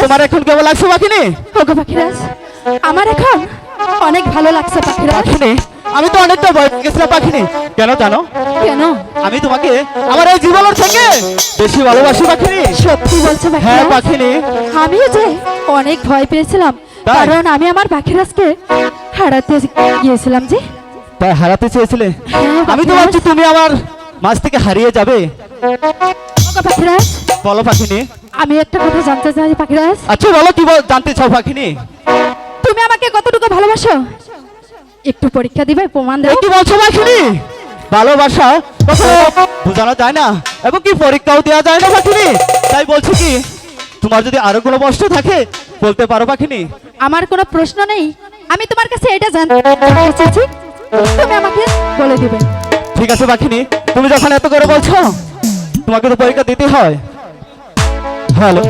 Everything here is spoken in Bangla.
তোমার এখন কেমন লাগছে পাখিনি? ওগো পাখিরাজ, আমার এখন অনেক ভালো লাগছে পাখিরাজ। পাখিনি, আমি তো অনেকটা ভয় পেয়ে গেছিলাম পাখিনি। কেন জানো? কেন? আমি তোমাকে আমার এই জীবনের থেকে বেশি ভালোবাসি পাখিনি। সত্যি বলছো পাখিরাজ? হ্যাঁ পাখিনি। আমিও যে অনেক ভয় পেয়েছিলাম, কারণ আমি আমার পাখিরাজকে হারাতে গিয়েছিলাম। যে তাই হারাতে চেয়েছিলে? আমি তো ভাবছি তুমি আমার মাঝ থেকে হারিয়ে যাবে। ওগো পাখিরাজ, বলো পাখিনি। আমি একটা কথা জানতে চাই পাখিরাজ। আচ্ছা বলো, কি জানতে চাও পাখিনি? তুমি আমাকে কতটুকু ভালোবাসো একটু পরীক্ষা দিবে, প্রমাণ দেবে? কি বলছো পাখিনি? ভালোবাসা কখনো বোঝানো যায় না, এবং কি পরীক্ষাও দেওয়া যায় না পাখিনি। তাই বলছি কি, তোমার যদি আরো কোনো প্রশ্ন থাকে বলতে পারো পাখিনি। আমার কোনো প্রশ্ন নেই, আমি তোমার কাছে এটা জানতে চাইছি, তুমি আমাকে বলে দিবে। ঠিক আছে পাখিনি, তুমি যখন এত করে বলছো তোমাকে তো পরীক্ষা দিতে হয়। হ্যালো।